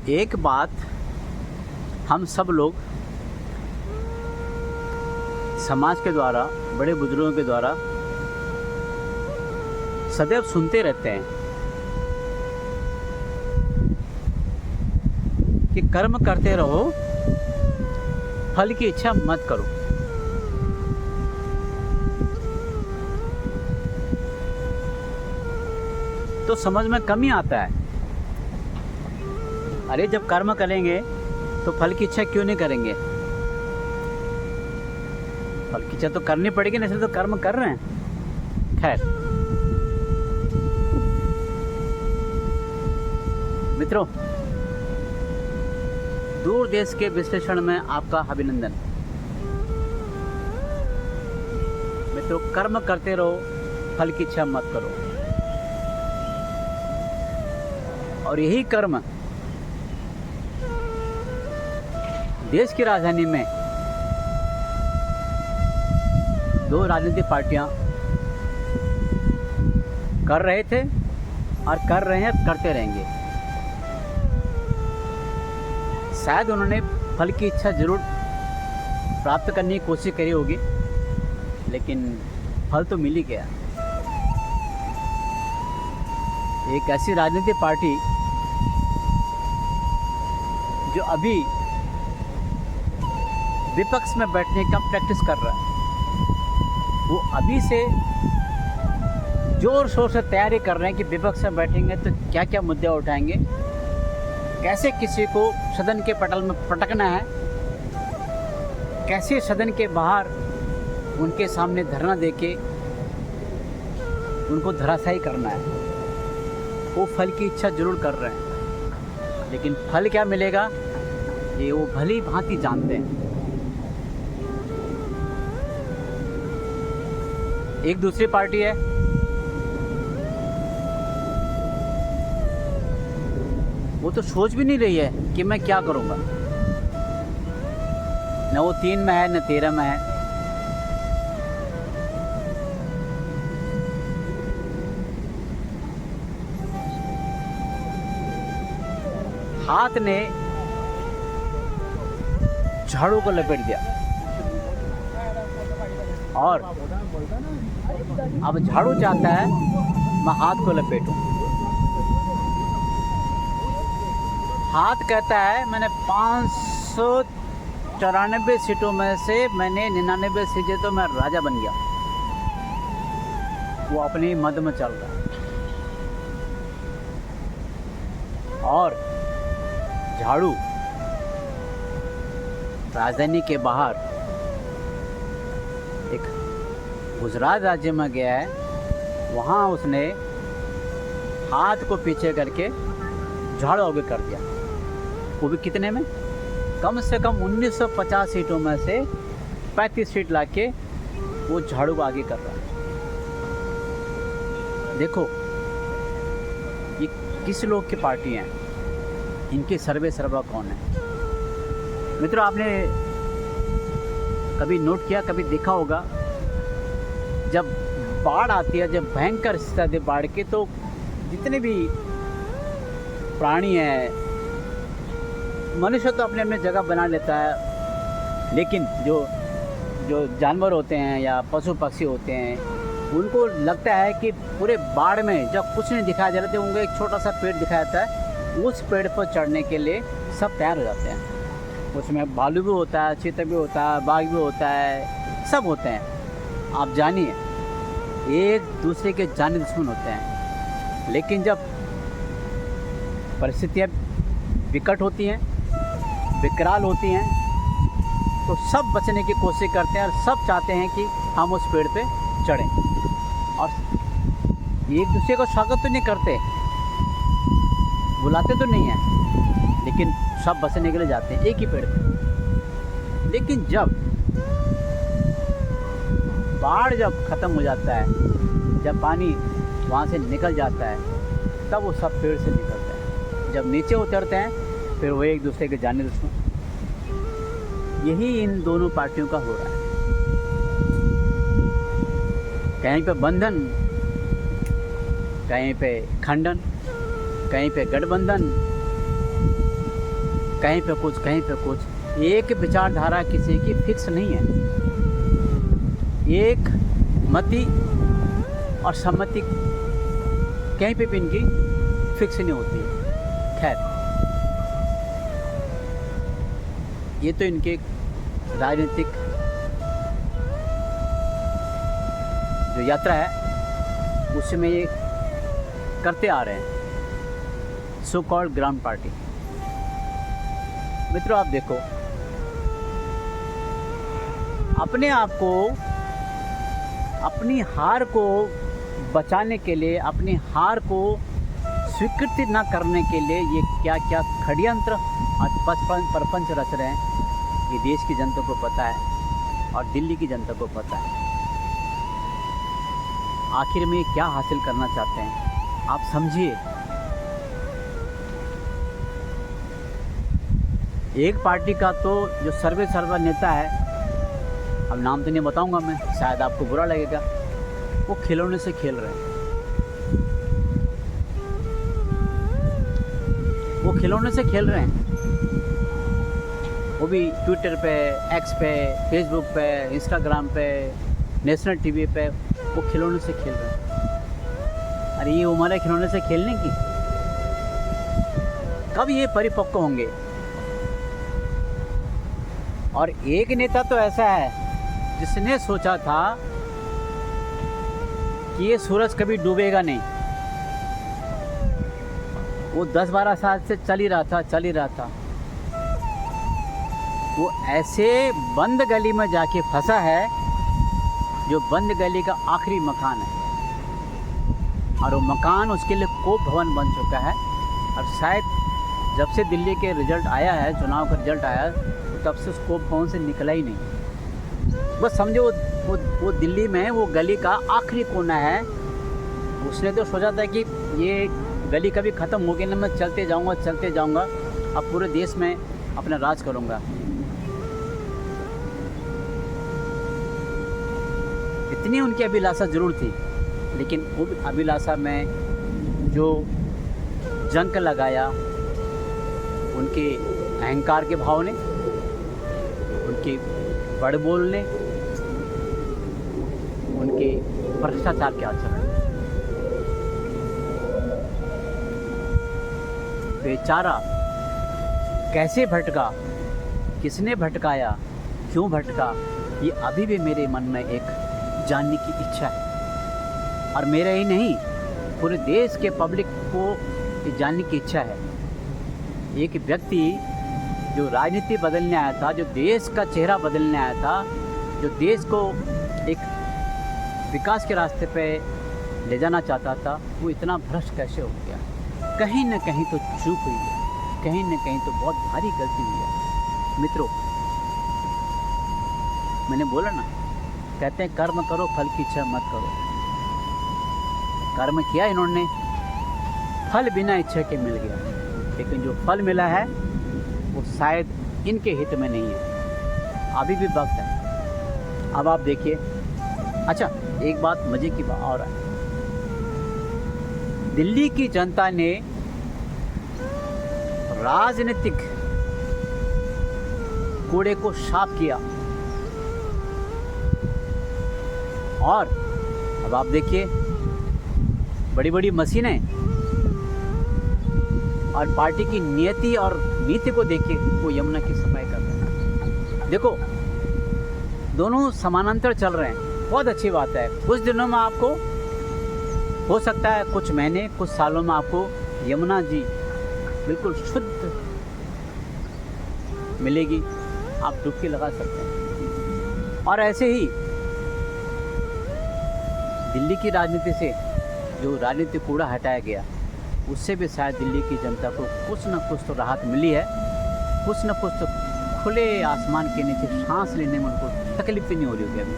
एक बात हम सब लोग समाज के द्वारा, बड़े बुजुर्गों के द्वारा सदैव सुनते रहते हैं कि कर्म करते रहो, फल की इच्छा मत करो। तो समझ में कम ही आता है, अरे जब कर्म करेंगे तो फल की इच्छा क्यों नहीं करेंगे? फल की इच्छा तो करनी पड़ेगी ना, इसलिए तो कर्म कर रहे हैं। खैर मित्रों, दूर देश के विश्लेषण में आपका अभिनंदन। मित्रों, कर्म करते रहो, फल की इच्छा मत करो। और यही कर्म देश की राजधानी में दो राजनीतिक पार्टियां कर रहे थे और कर रहे हैं, करते रहेंगे। शायद उन्होंने फल की इच्छा जरूर प्राप्त करने की कोशिश करी होगी, लेकिन फल तो मिल ही गया। एक ऐसी राजनीतिक पार्टी जो अभी विपक्ष में बैठने का प्रैक्टिस कर रहा है, वो अभी से जोर शोर से तैयारी कर रहे हैं कि विपक्ष में बैठेंगे तो क्या क्या मुद्दे उठाएंगे, कैसे किसी को सदन के पटल में पटकना है, कैसे सदन के बाहर उनके सामने धरना देके उनको धराशायी करना है। वो फल की इच्छा जरूर कर रहे हैं, लेकिन फल क्या मिलेगा ये वो भली भांति जानते हैं। एक दूसरी पार्टी है, वो तो सोच भी नहीं रही है कि मैं क्या करूंगा। न वो 3 में है न 13 में है। हाथ ने झाड़ू को लपेट दिया और अब झाड़ू चाहता है मैं हाथ को लपेटूं। हाथ कहता है मैंने 594 सीटों में से मैंने 99 सीटें तो मैं राजा बन गया। वो अपनी मद में चल रहा है। और झाड़ू राजधानी के बाहर एक गुजरात राज्य में गया है, वहाँ उसने हाथ को पीछे करके झाड़ू आगे कर दिया। वो भी कितने में? कम से कम 1950 सीटों में से 35 सीट लाके वो झाड़ू आगे कर रहा है। देखो ये किस लोग की पार्टी हैं, इनके सर्वे सर्वा कौन है? मित्रों, आपने कभी नोट किया, कभी देखा होगा, जब बाढ़ आती है, जब भयंकर स्थिति आती है बाढ़ की, तो जितने भी प्राणी हैं, मनुष्य तो अपने अपने जगह बना लेता है, लेकिन जो जानवर होते हैं या पशु पक्षी होते हैं, उनको लगता है कि पूरे बाढ़ में जब कुछ नहीं दिखाई दे रहा था, उनको एक छोटा सा पेड़ दिखाया जाता है, उस पेड़ पर चढ़ने के लिए सब तैयार हो जाते हैं। उसमें भालू भी होता है, चीता भी होता है, बाघ भी होता है, सब होते हैं। आप जानिए, एक दूसरे के जाने दुश्मन होते हैं, लेकिन जब परिस्थितियाँ विकट होती हैं, विकराल होती हैं, तो सब बचने की कोशिश करते हैं और सब चाहते हैं कि हम उस पेड़ पे चढ़ें। और एक दूसरे को स्वागत तो नहीं करते, बुलाते तो नहीं हैं, लेकिन सब बचने के लिए जाते हैं एक ही पेड़ पे। लेकिन जब बाढ़ जब ख़त्म हो जाता है, जब पानी वहाँ से निकल जाता है, तब वो सब पेड़ से निकलते हैं। जब नीचे उतरते हैं, फिर वो एक दूसरे के जाने दुश्मन। यही इन दोनों पार्टियों का हो रहा है। कहीं पे बंधन, कहीं पे खंडन, कहीं पे गठबंधन, कहीं पे कुछ, कहीं पे कुछ। एक विचारधारा किसी की फिक्स नहीं है। एक मति और सम्मति कहीं पे भी इनकी फिक्स नहीं होती है। खैर, ये तो इनके राजनीतिक जो यात्रा है उसमें ये करते आ रहे हैं, सो कॉल्ड ग्राउंड पार्टी। मित्रों, आप देखो, अपने आप को, अपनी हार को बचाने के लिए, अपनी हार को स्वीकृति न करने के लिए ये क्या क्या षड्यंत्र और प्रपंच रच रहे हैं, ये देश की जनता को पता है और दिल्ली की जनता को पता है। आखिर में क्या हासिल करना चाहते हैं आप समझिए। एक पार्टी का तो जो सर्वा नेता है, अब नाम तो नहीं बताऊंगा मैं, शायद आपको बुरा लगेगा, वो खिलौने से खेल रहे हैं। वो खिलौने से खेल रहे हैं, वो भी ट्विटर पे, एक्स पे, फेसबुक पे, इंस्टाग्राम पे, नेशनल टीवी पे वो खिलौने से खेल रहे हैं। अरे ये उम्र है खिलौने से खेलने की? कब ये परिपक्व होंगे? और एक नेता तो ऐसा है जिसने सोचा था कि ये सूरज कभी डूबेगा नहीं। वो 10-12 साल से चल ही रहा था। वो ऐसे बंद गली में जाके फंसा है जो बंद गली का आखिरी मकान है, और वो मकान उसके लिए कोप भवन बन चुका है। और शायद जब से दिल्ली के रिजल्ट आया है, चुनाव का रिजल्ट आया, तो तब से उस कोप भवन से निकला ही नहीं। बस समझो वो दिल्ली में वो गली का आखिरी कोना है। उसने तो सोचा था कि ये गली कभी ख़त्म हो गई ना, मैं चलते जाऊंगा, अब पूरे देश में अपना राज करूंगा। इतनी उनकी अभिलाषा जरूर थी, लेकिन वो अभिलाषा में जो जंक लगाया उनके अहंकार के भाव ने, उनके बड़ बोलने, उनके भ्रष्टाचार के आचरण। बेचारा कैसे भटका, किसने भटकाया, क्यों भटका, ये अभी भी मेरे मन में एक जानने की इच्छा है। और मेरा ही नहीं, पूरे देश के पब्लिक को ये जानने की इच्छा है। एक व्यक्ति जो राजनीति बदलने आया था, जो देश का चेहरा बदलने आया था, जो देश को एक विकास के रास्ते पे ले जाना चाहता था, वो इतना भ्रष्ट कैसे हो गया? कहीं न कहीं तो चूक हुई है, कहीं न कहीं तो बहुत भारी गलती हुई है। मित्रों, मैंने बोला ना, कहते हैं कर्म करो फल की इच्छा मत करो। कर्म किया इन्होंने, फल बिना इच्छा के मिल गया, लेकिन जो फल मिला है वो शायद इनके हित में नहीं है। अभी भी वक्त है। अब आप देखिए, अच्छा एक बात मजे की बात और है, दिल्ली की जनता ने राजनीतिक कूड़े को साफ किया। और अब आप देखिए, बड़ी बड़ी मशीनें और पार्टी की नियति और नीति को देखिए, वो यमुना की सफाई कर रहे हैं। देखो, दोनों समानांतर चल रहे हैं, बहुत अच्छी बात है। कुछ दिनों में आपको हो सकता है, कुछ महीने, कुछ सालों में आपको यमुना जी बिल्कुल शुद्ध मिलेगी, आप डुबकी लगा सकते हैं। और ऐसे ही दिल्ली की राजनीति से जो राजनीतिक कूड़ा हटाया गया, उससे भी शायद दिल्ली की जनता को कुछ न कुछ तो राहत मिली है, कुछ न कुछ तो खुले आसमान के नीचे सांस लेने में उनको तकलीफ नहीं हो रही होगी अभी।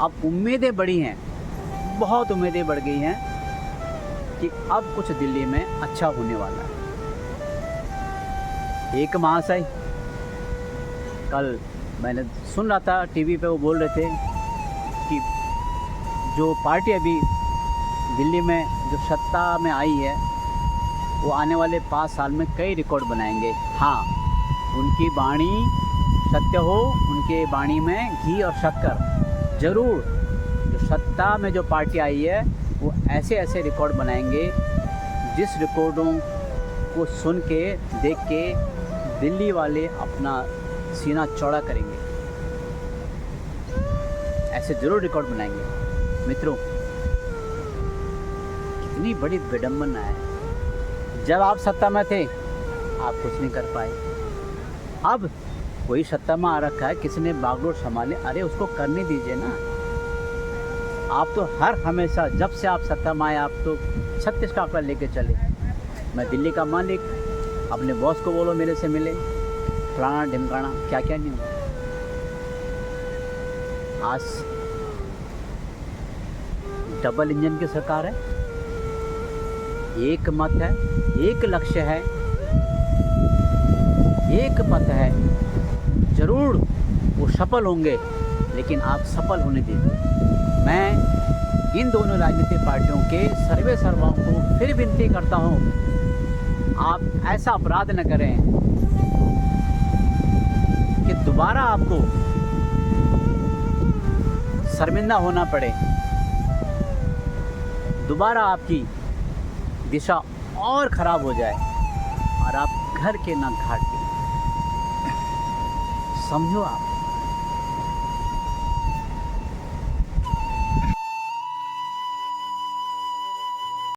अब उम्मीदें बढ़ी हैं, बहुत उम्मीदें बढ़ गई हैं कि अब कुछ दिल्ली में अच्छा होने वाला है। एक महाशय, कल मैंने सुन रहा था टीवी पे, वो बोल रहे थे कि जो पार्टी अभी दिल्ली में जो सत्ता में आई है, वो आने वाले 5 साल में कई रिकॉर्ड बनाएंगे। हाँ, उनकी वाणी सत्य हो, उनके वाणी में घी और शक्कर ज़रूर। जो सत्ता में जो पार्टी आई है वो ऐसे ऐसे रिकॉर्ड बनाएंगे जिस रिकॉर्डों को सुन के देख के दिल्ली वाले अपना सीना चौड़ा करेंगे। ऐसे ज़रूर रिकॉर्ड बनाएंगे। मित्रों, कितनी बड़ी विडंबना है। जब आप सत्ता में थे आप कुछ नहीं कर पाए, अब कोई सत्ता में आ रखा है, किसी ने बागडोर संभाले, अरे उसको करने दीजिए ना। आप तो हर हमेशा जब से आप सत्ता में आए आप तो 36 का आंकड़ा लेके चले। मैं दिल्ली का मालिक, अपने बॉस को बोलो मेरे से मिले, फलाना ढिमकाना, क्या क्या नहीं हुआ। आज डबल इंजन की सरकार है, एक मत है, एक लक्ष्य है, एक पथ है। जरूर वो सफल होंगे, लेकिन आप सफल होने दीजिए। मैं इन दोनों राजनीतिक पार्टियों के सर्वे सर्वाओं को फिर विनती करता हूँ, आप ऐसा अपराध न करें कि दोबारा आपको शर्मिंदा होना पड़े, दोबारा आपकी दिशा और ख़राब हो जाए और आप घर के ना घाट के। समझो आप।